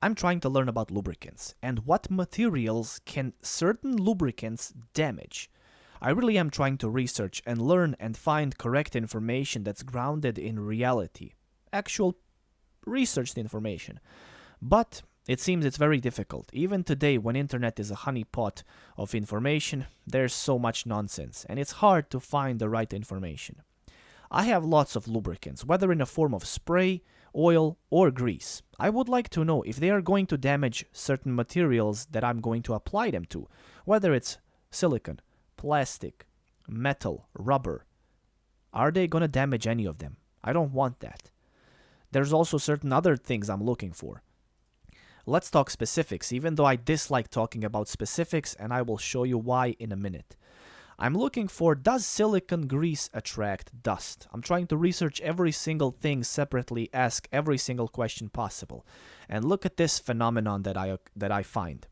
I'm trying to learn about lubricants and what materials can certain lubricants damage. I really am trying to research and learn and find correct information that's grounded in reality, actual researched information. But it seems it's very difficult. Even today, when internet is a honeypot of information, there's so much nonsense, and it's hard to find the right information. I have lots of lubricants, whether in a form of spray, oil, or grease. I would like to know if they are going to damage certain materials that I'm going to apply them to, whether it's silicone, plastic, metal, rubber. Are they going to damage any of them? I don't want that. There's also certain other things I'm looking for. Let's talk specifics, even though I dislike talking about specifics, and I will show you why in a minute. I'm looking for, does silicone grease attract dust? I'm trying to research every single thing separately, ask every single question possible. And look at this phenomenon that I find.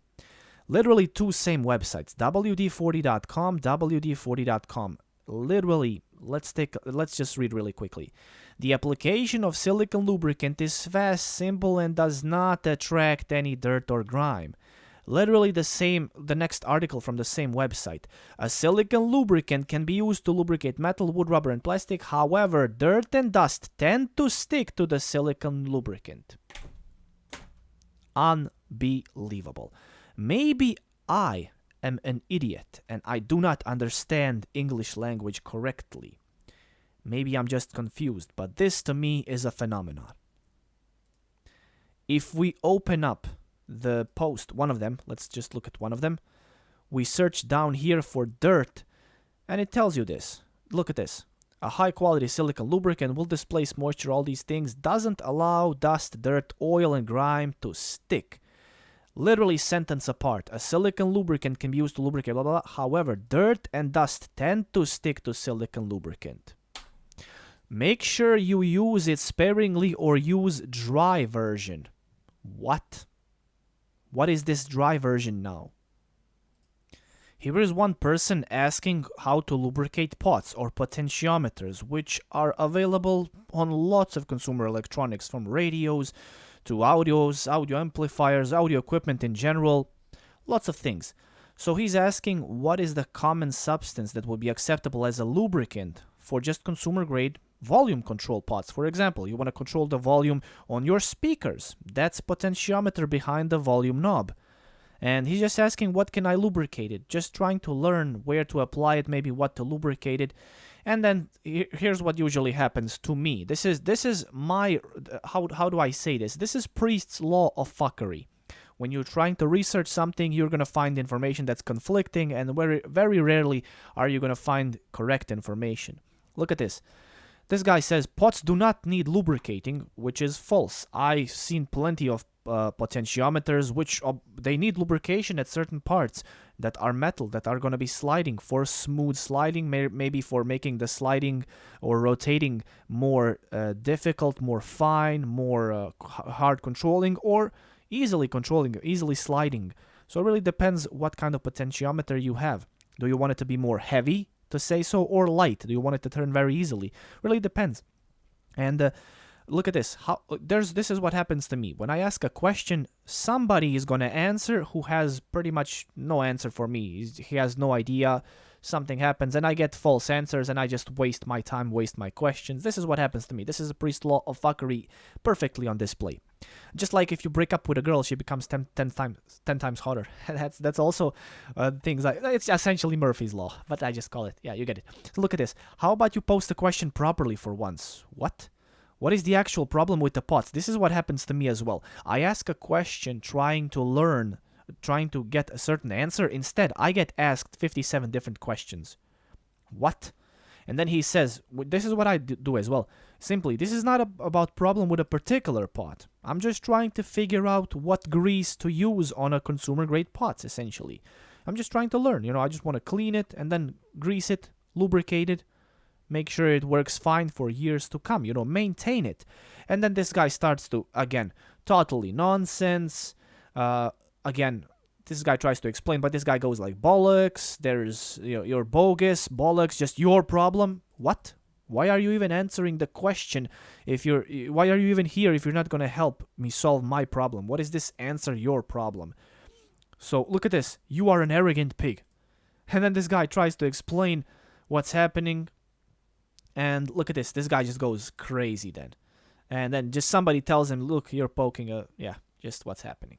Literally two same websites, WD-40.com, WD-40.com. Literally, let's just read really quickly. The application of silicone lubricant is fast, simple, and does not attract any dirt or grime. Literally the next article from the same website. A silicone lubricant can be used to lubricate metal, wood, rubber, and plastic. However, dirt and dust tend to stick to the silicone lubricant. Unbelievable. Maybe I am an idiot and I do not understand English language correctly. Maybe I'm just confused, but this to me is a phenomenon. If we open up the post, one of them, let's just look at one of them. We search down here for dirt, and it tells you this. Look at this. A high-quality silicone lubricant will displace moisture, all these things, doesn't allow dust, dirt, oil, and grime to stick. Literally sentence apart. A silicone lubricant can be used to lubricate, blah, blah, blah. However, dirt and dust tend to stick to silicone lubricant. Make sure you use it sparingly or use dry version. What? What is this dry version now? Here is one person asking how to lubricate pots or potentiometers, which are available on lots of consumer electronics, from radios to audios, audio amplifiers, audio equipment in general, lots of things. So he's asking what is the common substance that would be acceptable as a lubricant for just consumer grade volume control pots. For example, you want to control the volume on your speakers. That's potentiometer behind the volume knob. And he's just asking, what can I lubricate it? Just trying to learn where to apply it, maybe what to lubricate it. And then here's what usually happens to me. This is my, how do I say this? This is Priest's law of fuckery. When you're trying to research something, you're going to find information that's conflicting, and very, very rarely are you going to find correct information. Look at this. This guy says pots do not need lubricating, which is false. I've seen plenty of potentiometers which they need lubrication at certain parts that are metal, that are going to be sliding for smooth sliding, maybe for making the sliding or rotating more difficult, more fine, more hard controlling, or easily controlling, easily sliding. So it really depends what kind of potentiometer you have. Do you want it to be more heavy, to say so, or light? Do you want it to turn very easily? Really depends. And look at this. This is what happens to me. When I ask a question, somebody is going to answer who has pretty much no answer for me. He has no idea. Something happens, and I get false answers, and I just waste my time, waste my questions. This is what happens to me. This is a Priest law of fuckery perfectly on display. Just like if you break up with a girl, she becomes 10 times hotter. That's also things like, it's essentially Murphy's law, but I just call it. Yeah, you get it. So look at this. How about you post the question properly for once? What? What is the actual problem with the pots? This is what happens to me as well. I ask a question trying to learn, trying to get a certain answer. Instead, I get asked 57 different questions. What? And then he says, this is what I do as well. Simply, this is not about problem with a particular pot. I'm just trying to figure out what grease to use on a consumer-grade pots, essentially. I'm just trying to learn. I just want to clean it and then grease it, lubricate it, make sure it works fine for years to come. Maintain it. And then this guy starts to, again, totally nonsense. Again, this guy tries to explain, but this guy goes like, bollocks, you're bogus, bollocks, just your problem. What? Why are you even answering the question why are you even here if you're not going to help me solve my problem? What is this answer your problem? So look at this. You are an arrogant pig. And then this guy tries to explain what's happening. And look at this. This guy just goes crazy then. And then just somebody tells him, look, you're poking just what's happening.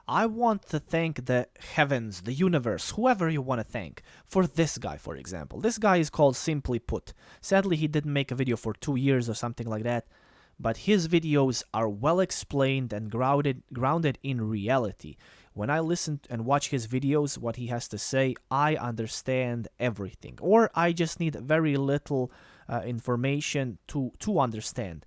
I want to thank the heavens, the universe, whoever you want to thank, for this guy, for example. This guy is called Simply Put. Sadly, he didn't make a video for 2 years or something like that, but his videos are well explained and grounded in reality. When I listen and watch his videos, what he has to say, I understand everything. Or I just need very little information to understand.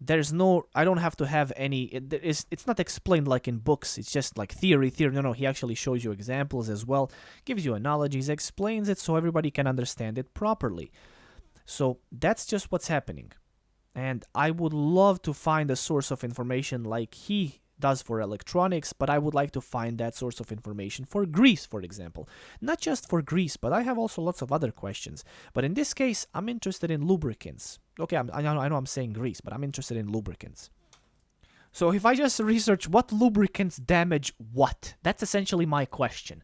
I don't have to have any, it's not explained like in books, it's just like theory. No, he actually shows you examples as well, gives you analogies, explains it so everybody can understand it properly. So that's just what's happening. And I would love to find a source of information like he does for electronics, but I would like to find that source of information for grease, for example. Not just for grease, but I have also lots of other questions. But in this case, I'm interested in lubricants. Okay, I know I'm saying grease, but I'm interested in lubricants. So if I just research what lubricants damage what, that's essentially my question.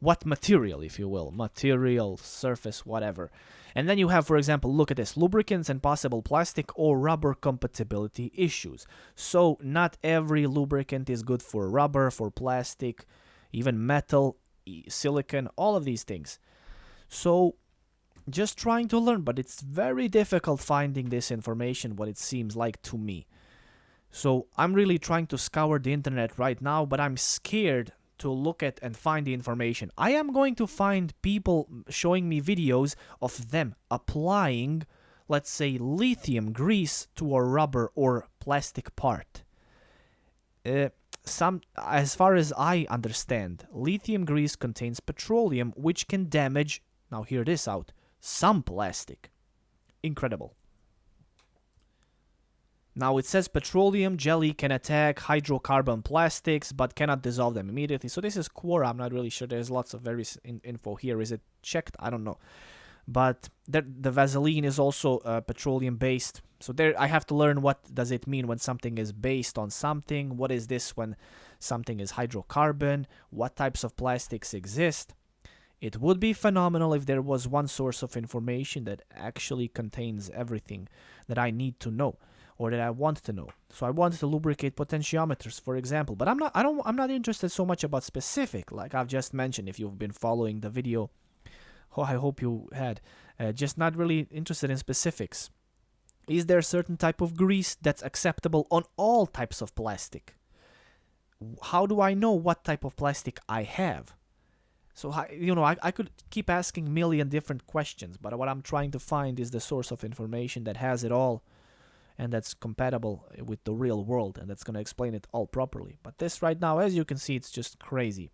What material, if you will, material, surface, whatever. And then you have, for example, look at this, lubricants and possible plastic or rubber compatibility issues. So not every lubricant is good for rubber, for plastic, even metal, silicone, all of these things. So just trying to learn, but it's very difficult finding this information, what it seems like to me. So I'm really trying to scour the internet right now, but I'm scared to look at and find the information. I am going to find people showing me videos of them applying, let's say, lithium grease to a rubber or plastic part. As far as I understand, lithium grease contains petroleum, which can damage, now hear this out, some plastic. Incredible. Now it says petroleum jelly can attack hydrocarbon plastics but cannot dissolve them immediately. So this is Quora. I'm not really sure. There's lots of various info here. Is it checked? I don't know. But the Vaseline is also petroleum based. So there I have to learn what does it mean when something is based on something. What is this when something is hydrocarbon? What types of plastics exist? It would be phenomenal if there was one source of information that actually contains everything that I need to know, or that I want to know. So I want to lubricate potentiometers, for example. But I'm not interested so much about specific, like I've just mentioned. If you've been following the video, I hope you had. Just not really interested in specifics. Is there a certain type of grease that's acceptable on all types of plastic? How do I know what type of plastic I have? So, I could keep asking a million different questions, but what I'm trying to find is the source of information that has it all, and that's compatible with the real world, and that's going to explain it all properly. But this right now, as you can see, it's just crazy.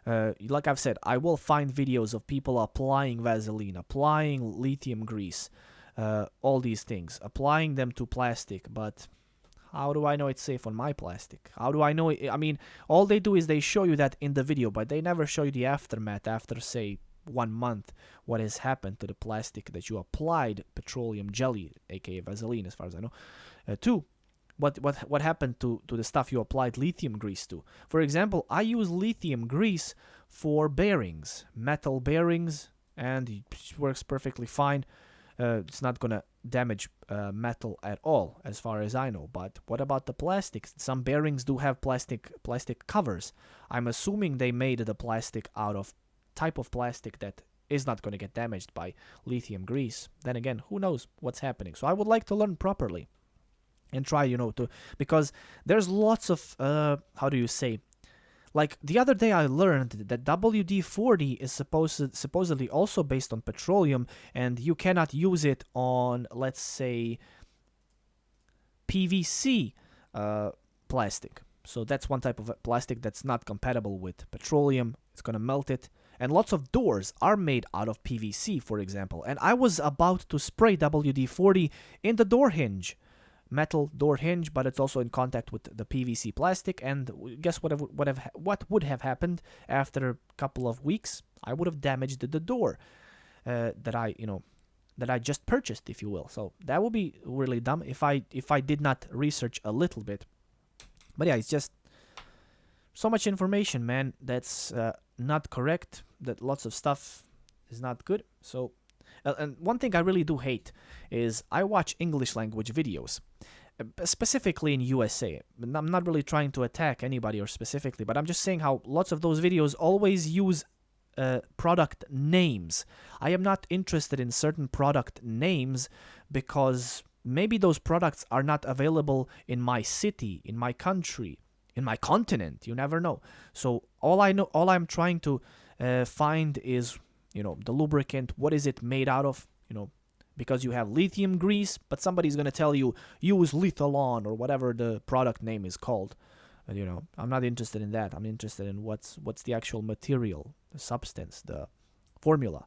Like I've said, I will find videos of people applying Vaseline, applying lithium grease, all these things, applying them to plastic, but how do I know it's safe on my plastic? How do I know it? I mean, all they do is they show you that in the video, but they never show you the aftermath after, say, 1 month, what has happened to the plastic that you applied petroleum jelly, aka Vaseline, as far as I know, to. What happened to the stuff you applied lithium grease to? For example, I use lithium grease for bearings, metal bearings, and it works perfectly fine. It's not gonna damage metal at all, as far as I know. But what about the plastics? Some bearings do have plastic covers. I'm assuming they made the plastic out of type of plastic that is not going to get damaged by lithium grease. Then again, who knows what's happening? So I would like to learn properly and try, because there's lots of, how do you say, like the other day I learned that WD-40 is supposedly also based on petroleum, and you cannot use it on, let's say, PVC plastic. So that's one type of plastic that's not compatible with petroleum. It's going to melt it. And lots of doors are made out of PVC, for example. And I was about to spray WD-40 in the door hinge, metal door hinge, but it's also in contact with the PVC plastic. And guess what would have happened after a couple of weeks? I would have damaged the door that I, that I just purchased, if you will. So that would be really dumb if I did not research a little bit. But yeah, it's just so much information, man, that's not correct, that lots of stuff is not good. So and one thing I really do hate is I watch English language videos, specifically in USA. I'm not really trying to attack anybody or specifically, but I'm just saying how lots of those videos always use product names. I am not interested in certain product names because maybe those products are not available in my city, in my country, in my continent. You never know. So all I'm trying to find is, the lubricant. What is it made out of? Because you have lithium grease, but somebody's gonna tell you use litholon or whatever the product name is called. I'm not interested in that. I'm interested in what's the actual material, the substance, the formula.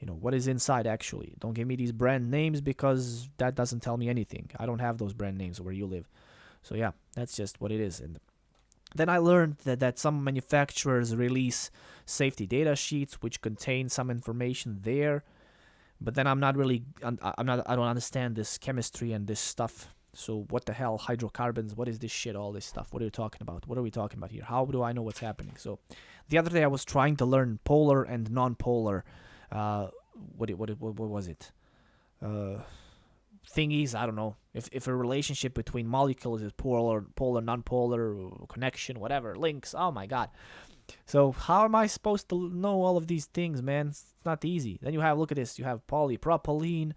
What is inside actually. Don't give me these brand names because that doesn't tell me anything. I don't have those brand names where you live. So yeah, that's just what it is. And then I learned that some manufacturers release safety data sheets which contain some information there. But then I don't understand this chemistry and this stuff. So what the hell, hydrocarbons, what is this shit, all this stuff? What are you talking about? What are we talking about here? How do I know what's happening? So the other day I was trying to learn polar and non-polar, what was it? Thingies, I don't know. If a relationship between molecules is polar, non-polar, connection, whatever, links, oh my god. So how am I supposed to know all of these things, man? It's not easy. Then look at this, you have polypropylene,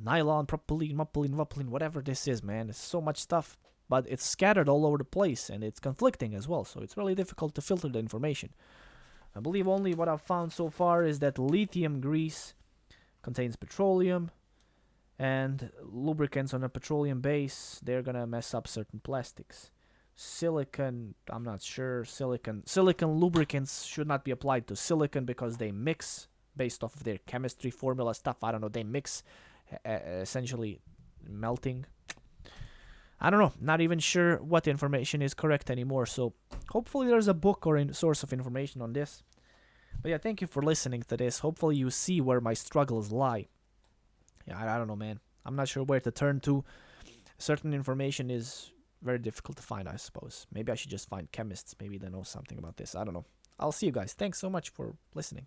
nylon, propylene, mupylene, whatever this is, man. It's so much stuff, but it's scattered all over the place, and it's conflicting as well, so it's really difficult to filter the information. I believe only what I've found so far is that lithium grease contains petroleum, and lubricants on a petroleum base, they're gonna mess up certain plastics. Silicone, I'm not sure. Silicone lubricants should not be applied to silicone because they mix based off of their chemistry formula stuff. I don't know, they mix essentially melting. I don't know, not even sure what information is correct anymore. So hopefully there's a book or a source of information on this. But yeah, thank you for listening to this. Hopefully you see where my struggles lie. Yeah, I don't know, man. I'm not sure where to turn to. Certain information is very difficult to find, I suppose. Maybe I should just find chemists. Maybe they know something about this. I don't know. I'll see you guys. Thanks so much for listening.